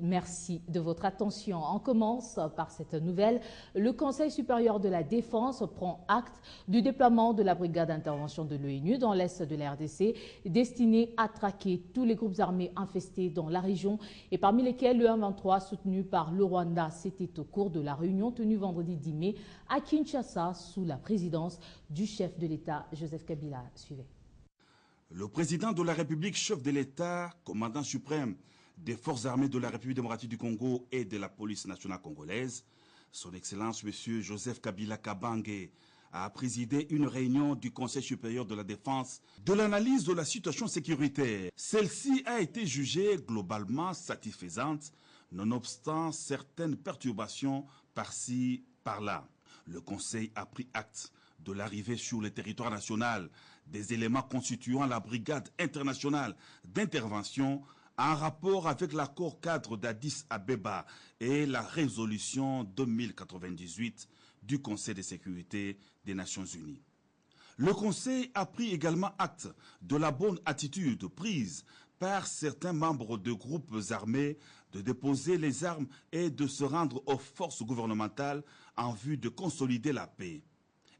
Merci de votre attention. On commence par cette nouvelle. Le Conseil supérieur de la défense prend acte du déploiement de la brigade d'intervention de l'ONU dans l'est de la RDC, destinée à traquer tous les groupes armés infestés dans la région et parmi lesquels le M23 soutenu par le Rwanda. C'était au cours de la réunion tenue vendredi 10 mai à Kinshasa sous la présidence du chef de l'État, Joseph Kabila. Suivez. Le président de la République, chef de l'État, commandant suprême des forces armées de la République démocratique du Congo et de la police nationale congolaise, son Excellence M. Joseph Kabila Kabange, a présidé une réunion du Conseil supérieur de la défense de l'analyse de la situation sécuritaire. Celle-ci a été jugée globalement satisfaisante, nonobstant certaines perturbations par-ci, par-là. Le Conseil a pris acte de l'arrivée sur le territoire national des éléments constituant la brigade internationale d'intervention en rapport avec l'accord cadre d'Addis Abeba et la résolution 2098 du Conseil de sécurité des Nations Unies. Le Conseil a pris également acte de la bonne attitude prise par certains membres de groupes armés de déposer les armes et de se rendre aux forces gouvernementales en vue de consolider la paix.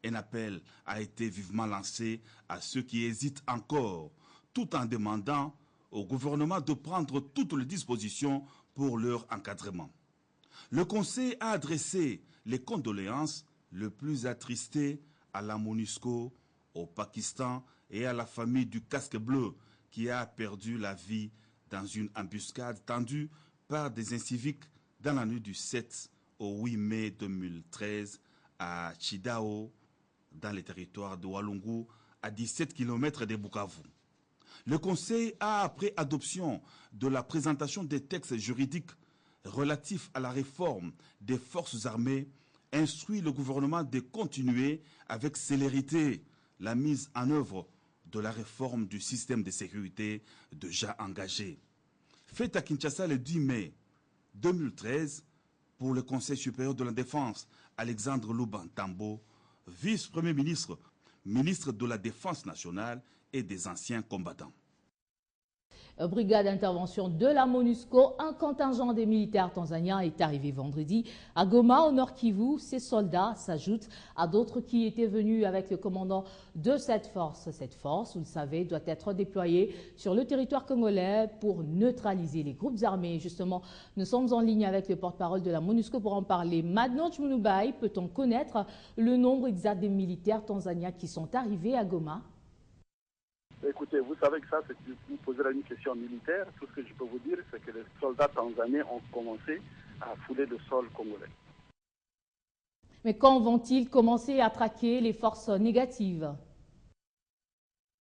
Un appel a été vivement lancé à ceux qui hésitent encore, tout en demandant au gouvernement de prendre toutes les dispositions pour leur encadrement. Le Conseil a adressé les condoléances les plus attristées à la MONUSCO, au Pakistan et à la famille du casque bleu qui a perdu la vie dans une embuscade tendue par des inciviques dans la nuit du 7 au 8 mai 2013 à Chidao, dans les territoires de Walungu, à 17 km de Bukavu. Le Conseil a, après adoption de la présentation des textes juridiques relatifs à la réforme des forces armées, instruit le gouvernement de continuer avec célérité la mise en œuvre de la réforme du système de sécurité déjà engagée. Faite à Kinshasa le 10 mai 2013 pour le Conseil supérieur de la défense, Alexandre Lubantambo, vice-premier ministre, ministre de la Défense nationale et des anciens combattants. Brigade d'intervention de la MONUSCO, un contingent des militaires tanzaniens est arrivé vendredi à Goma, au Nord Kivu. Ces soldats s'ajoutent à d'autres qui étaient venus avec le commandant de cette force. Cette force, vous le savez, doit être déployée sur le territoire congolais pour neutraliser les groupes armés. Justement, nous sommes en ligne avec le porte-parole de la MONUSCO pour en parler. Madnoj Munubai, peut-on connaître le nombre exact des militaires tanzaniens qui sont arrivés à Goma? Écoutez, vous savez que ça, c'est que vous posez une question militaire. Tout ce que je peux vous dire, c'est que les soldats tanzaniens ont commencé à fouler le sol congolais. Mais quand vont-ils commencer à traquer les forces négatives?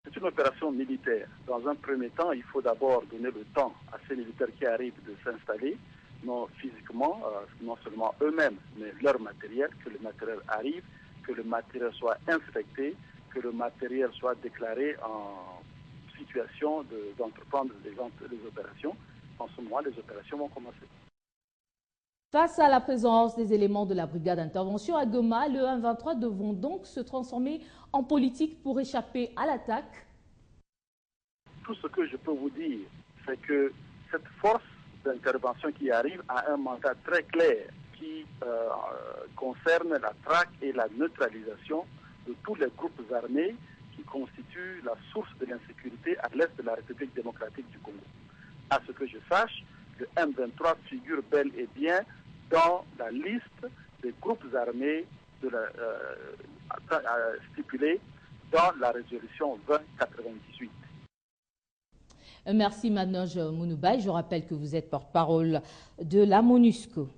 C'est une opération militaire. Dans un premier temps, il faut d'abord donner le temps à ces militaires qui arrivent de s'installer, non physiquement, non seulement eux-mêmes, mais leur matériel, que le matériel arrive, que le matériel soit inspecté, que le matériel soit déclaré en situation d'entreprendre les opérations. En ce moment, les opérations vont commencer. Face à la présence des éléments de la brigade d'intervention à Goma, le M23 devront donc se transformer en politique pour échapper à l'attaque. Tout ce que je peux vous dire, c'est que cette force d'intervention qui arrive a un mandat très clair qui concerne la traque et la neutralisation de tous les groupes armés qui constituent la source de l'insécurité à l'est de la République démocratique du Congo. À ce que je sache, le M23 figure bel et bien dans la liste des groupes armés stipulés dans la résolution 2098. Merci Madnoj Munubai. Je rappelle que vous êtes porte-parole de la MONUSCO.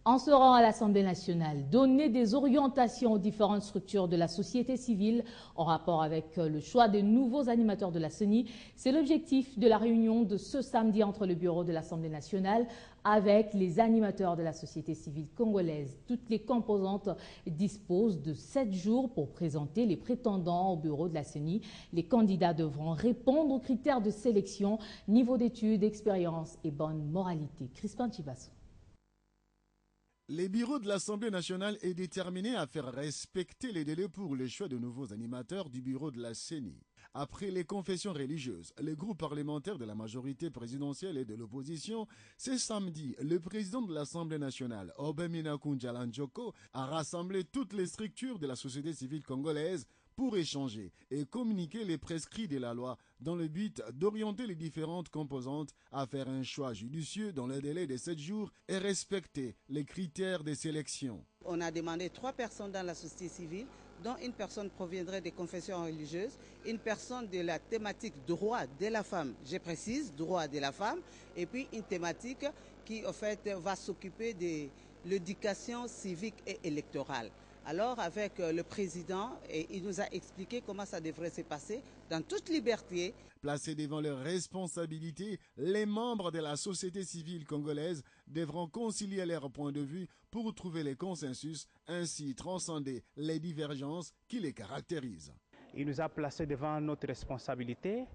En se rendant à l'Assemblée nationale, donner des orientations aux différentes structures de la société civile en rapport avec le choix des nouveaux animateurs de la CENI, c'est l'objectif de la réunion de ce samedi entre le bureau de l'Assemblée nationale avec les animateurs de la société civile congolaise. Toutes les composantes disposent de 7 jours pour présenter les prétendants au bureau de la CENI. Les candidats devront répondre aux critères de sélection, niveau d'études, expérience et bonne moralité. Crispin Chibasso. Le bureau de l'Assemblée nationale est déterminé à faire respecter les délais pour le choix de nouveaux animateurs du bureau de la CENI. Après les confessions religieuses, les groupes parlementaires de la majorité présidentielle et de l'opposition, ce samedi, le président de l'Assemblée nationale, Obemina Kunjalan-Joko, a rassemblé toutes les structures de la société civile congolaise pour échanger et communiquer les prescrits de la loi dans le but d'orienter les différentes composantes à faire un choix judicieux dans le délai de 7 jours et respecter les critères de sélection. On a demandé 3 personnes dans la société civile, dont une personne proviendrait des confessions religieuses, une personne de la thématique droit de la femme, je précise, droit de la femme, et puis une thématique qui en fait va s'occuper de l'éducation civique et électorale. Alors avec le président, il nous a expliqué comment ça devrait se passer dans toute liberté. Placés devant leurs responsabilités, les membres de la société civile congolaise devront concilier leurs points de vue pour trouver les consensus, ainsi transcender les divergences qui les caractérisent. Il nous a placés devant notre responsabilité.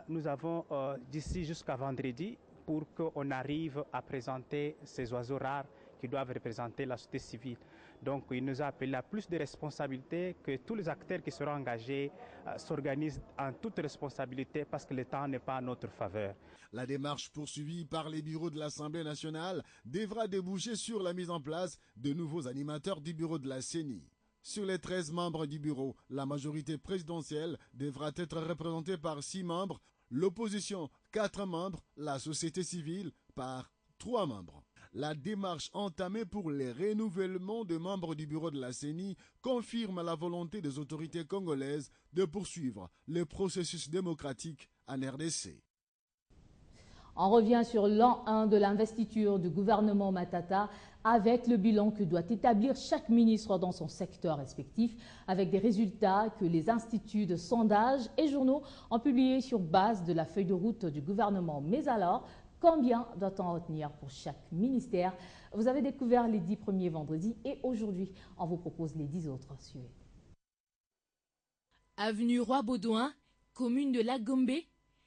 Nous avons d'ici jusqu'à vendredi pour qu'on arrive à présenter ces oiseaux rares qui doivent représenter la société civile. Donc il nous a appelé à plus de responsabilités, que tous les acteurs qui seront engagés s'organisent en toute responsabilité parce que le temps n'est pas en notre faveur. La démarche poursuivie par les bureaux de l'Assemblée nationale devra déboucher sur la mise en place de nouveaux animateurs du bureau de la CENI. Sur les 13 membres du bureau, la majorité présidentielle devra être représentée par 6 membres, l'opposition 4 membres, la société civile par 3 membres. La démarche entamée pour les renouvellements de membres du bureau de la CENI confirme la volonté des autorités congolaises de poursuivre le processus démocratique en RDC. On revient sur l'an 1 de l'investiture du gouvernement Matata avec le bilan que doit établir chaque ministre dans son secteur respectif, avec des résultats que les instituts de sondage et journaux ont publiés sur base de la feuille de route du gouvernement. Mais alors, combien doit-on retenir pour chaque ministère? Vous avez découvert les 10 premiers vendredis et aujourd'hui, on vous propose les 10 autres. Suivez. Avenue Roi-Baudouin, commune de La Gombe.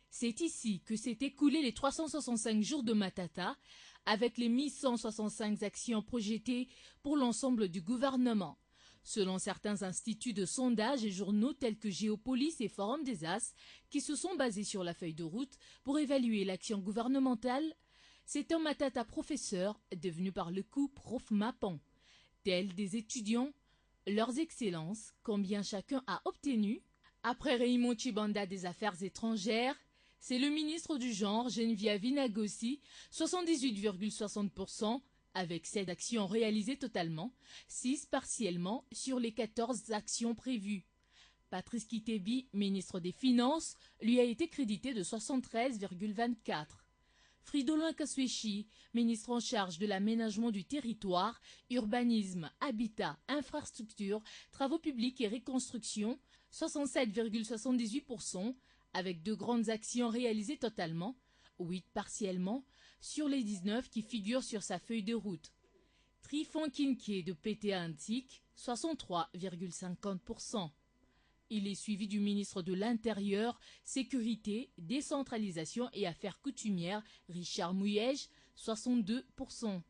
C'est ici que s'est écoulé les 365 jours de Matata, avec les 1165 actions projetées pour l'ensemble du gouvernement. Selon certains instituts de sondage et journaux tels que Géopolis et Forum des As, qui se sont basés sur la feuille de route pour évaluer l'action gouvernementale, c'est un Matata professeur devenu par le coup prof Mapan. Tels des étudiants, leurs excellences, combien chacun a obtenu. Après Raymond Chibanda des Affaires étrangères, c'est le ministre du Genre, Geneviève Inagossi, 78,60%, avec 7 actions réalisées totalement, 6 partiellement sur les 14 actions prévues. Patrice Kitebi, ministre des Finances, lui a été crédité de 73,24. Fridolin Kaswechi, ministre en charge de l'aménagement du territoire, urbanisme, habitat, infrastructure, travaux publics et reconstruction, 67,78%, avec 2 grandes actions réalisées totalement, 8 partiellement, sur les 19 qui figurent sur sa feuille de route. Trifon Kinké de PTA Antique, 63,50%. Il est suivi du ministre de l'Intérieur, Sécurité, Décentralisation et Affaires coutumières, Richard Mouyège, 62%.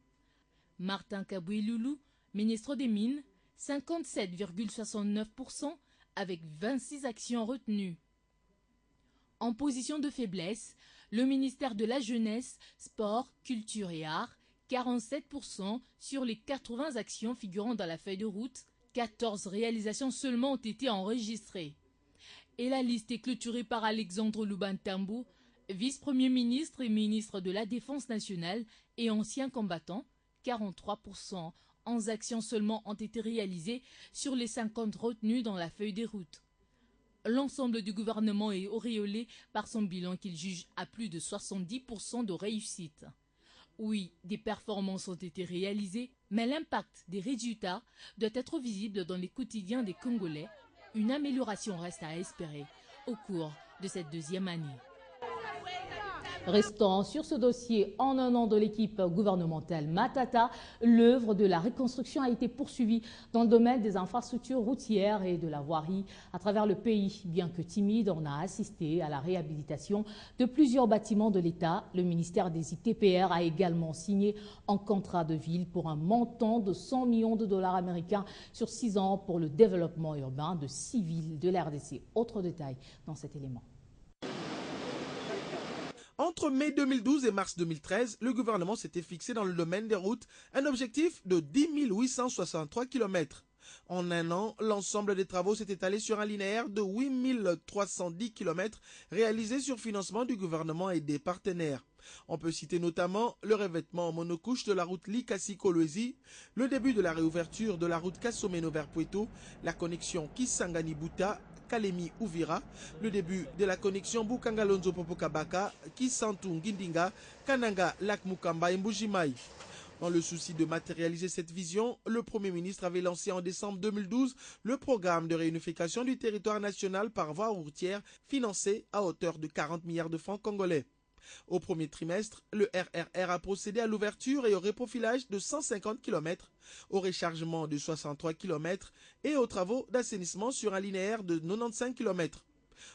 Martin Kaboué-Loulou, ministre des Mines, 57,69%, avec 26 actions retenues. En position de faiblesse, le ministère de la Jeunesse, Sport, Culture et Arts, 47% sur les 80 actions figurant dans la feuille de route, 14 réalisations seulement ont été enregistrées. Et la liste est clôturée par Alexandre Lubantambo, vice-premier ministre et ministre de la Défense nationale et ancien combattant, 43%. 11 actions seulement ont été réalisées sur les 50 retenues dans la feuille de route. L'ensemble du gouvernement est auréolé par son bilan qu'il juge à plus de 70% de réussite. Oui, des performances ont été réalisées, mais l'impact des résultats doit être visible dans les quotidiens des Congolais. Une amélioration reste à espérer au cours de cette deuxième année. Restant sur ce dossier, en un an de l'équipe gouvernementale Matata, l'œuvre de la reconstruction a été poursuivie dans le domaine des infrastructures routières et de la voirie à travers le pays. Bien que timide, on a assisté à la réhabilitation de plusieurs bâtiments de l'État. Le ministère des ITPR a également signé un contrat de ville pour un montant de 100 millions de dollars américains sur 6 ans pour le développement urbain de 6 villes de la RDC. Autre détail dans cet élément. Entre mai 2012 et mars 2013, le gouvernement s'était fixé dans le domaine des routes un objectif de 10 863 km. En un an, l'ensemble des travaux s'est étalé sur un linéaire de 8 310 km réalisés sur financement du gouvernement et des partenaires. On peut citer notamment le revêtement en monocouche de la route Likasi-Kolwezi, le début de la réouverture de la route Kasomeno vers Pueto, la connexion Kisangani-Buta, Kalemi-Ouvira, le début de la connexion Bukangalonzo-Popokabaka, Kisantu-Ngindinga, Kananga-Lac-Mukamba et Mbujimai. Dans le souci de matérialiser cette vision, le Premier ministre avait lancé en décembre 2012 le programme de réunification du territoire national par voie routière financé à hauteur de 40 milliards de francs congolais. Au premier trimestre, le RRR a procédé à l'ouverture et au reprofilage de 150 km, au rechargement de 63 km et aux travaux d'assainissement sur un linéaire de 95 km.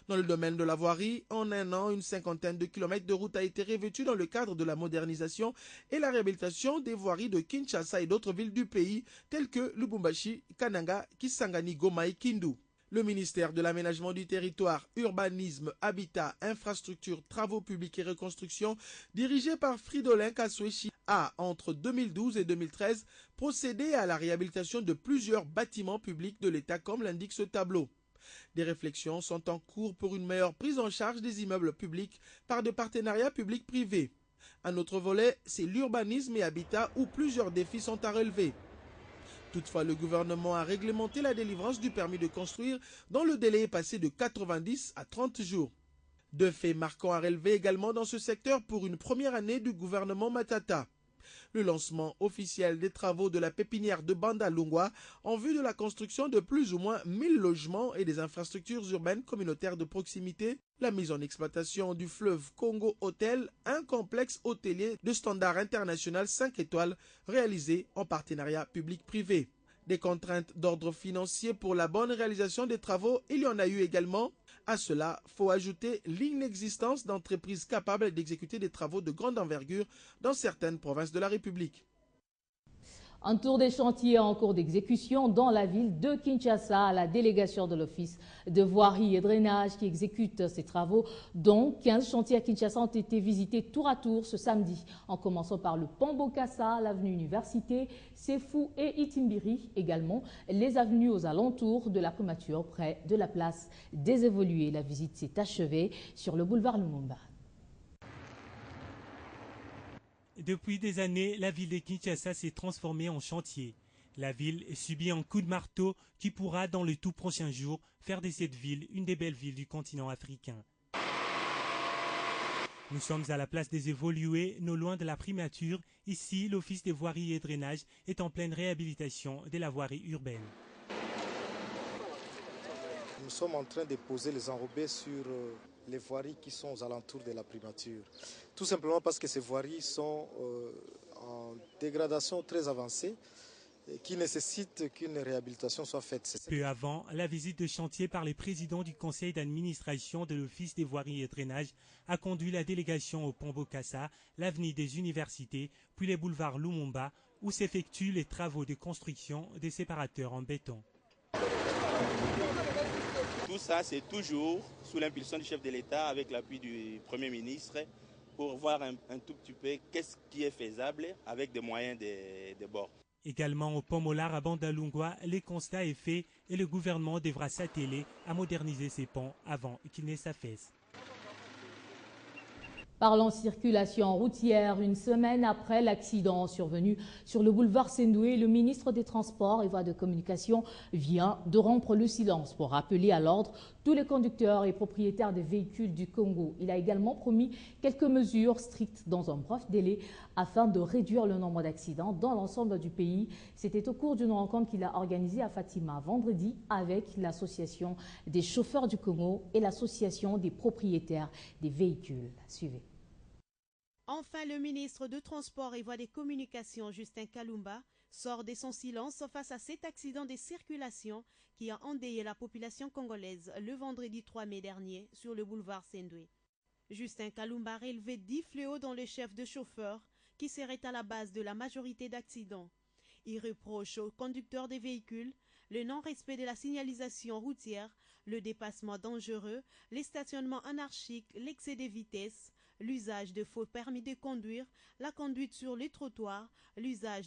Dans le domaine de la voirie, en un an, une cinquantaine de kilomètres de route a été revêtue dans le cadre de la modernisation et la réhabilitation des voiries de Kinshasa et d'autres villes du pays, telles que Lubumbashi, Kananga, Kisangani, Goma et Kindu. Le ministère de l'Aménagement du Territoire, Urbanisme, Habitat, Infrastructures, Travaux publics et Reconstruction, dirigé par Fridolin Kasweshi, a, entre 2012 et 2013, procédé à la réhabilitation de plusieurs bâtiments publics de l'État, comme l'indique ce tableau. Des réflexions sont en cours pour une meilleure prise en charge des immeubles publics par des partenariats publics-privés. Un autre volet, c'est l'urbanisme et habitat où plusieurs défis sont à relever. Toutefois, le gouvernement a réglementé la délivrance du permis de construire dont le délai est passé de 90 à 30 jours. Deux faits marquants à relever également dans ce secteur pour une première année du gouvernement Matata. Le lancement officiel des travaux de la pépinière de Bandalungwa en vue de la construction de plus ou moins 1000 logements et des infrastructures urbaines communautaires de proximité, la mise en exploitation du fleuve Congo Hôtel, un complexe hôtelier de standard international 5 étoiles réalisé en partenariat public-privé. Des contraintes d'ordre financier pour la bonne réalisation des travaux, il y en a eu également. À cela, faut ajouter l'inexistence d'entreprises capables d'exécuter des travaux de grande envergure dans certaines provinces de la République. Un tour des chantiers en cours d'exécution dans la ville de Kinshasa. La délégation de l'Office de voirie et drainage qui exécute ces travaux, dont 15 chantiers à Kinshasa, ont été visités tour à tour ce samedi, en commençant par le pont Bokassa, l'avenue Université, Sefou et Itimbiri, également les avenues aux alentours de la Comature près de la place des Évolués. La visite s'est achevée sur le boulevard Lumumba. Depuis des années, la ville de Kinshasa s'est transformée en chantier. La ville subit un coup de marteau qui pourra, dans les tout prochains jours, faire de cette ville une des belles villes du continent africain. Nous sommes à la place des Évolués, non loin de la primature. Ici, l'Office des voiries et drainage est en pleine réhabilitation de la voirie urbaine. Nous sommes en train de poser les enrobés sur les voiries qui sont aux alentours de la primature. Tout simplement parce que ces voiries sont en dégradation très avancée et qui nécessitent qu'une réhabilitation soit faite. Peu avant, la visite de chantier par les présidents du conseil d'administration de l'Office des voiries et drainage a conduit la délégation au pont Bokassa, l'avenue des Universités, puis les boulevards Lumumba, où s'effectuent les travaux de construction des séparateurs en béton. Tout ça, c'est toujours sous l'impulsion du chef de l'État avec l'appui du Premier ministre pour voir un tout petit peu qu'est-ce qui est faisable avec des moyens de bord. Également au pont Mollard à Bandalungwa, le constat est fait et le gouvernement devra s'atteler à moderniser ces ponts avant qu'il ne s'affaisse. Parlons circulation routière. Une semaine après l'accident survenu sur le boulevard Sendoué, le ministre des Transports et Voies de Communication vient de rompre le silence pour rappeler à l'ordre tous les conducteurs et propriétaires des véhicules du Congo. Il a également promis quelques mesures strictes dans un bref délai afin de réduire le nombre d'accidents dans l'ensemble du pays. C'était au cours d'une rencontre qu'il a organisée à Fatima vendredi avec l'association des chauffeurs du Congo et l'association des propriétaires des véhicules. Suivez. Enfin, le ministre de Transport et Voies des Communications, Justin Kalumba, sort de son silence face à cet accident de circulation qui a endeuillé la population congolaise le vendredi 3 mai dernier sur le boulevard Sendwe. Justin Kalumba a relevé 10 fléaux dans le chef de chauffeur qui serait à la base de la majorité d'accidents. Il reproche aux conducteurs des véhicules le non-respect de la signalisation routière, le dépassement dangereux, les stationnements anarchiques, l'excès de vitesse, l'usage de faux permis de conduire, la conduite sur les trottoirs, l'usage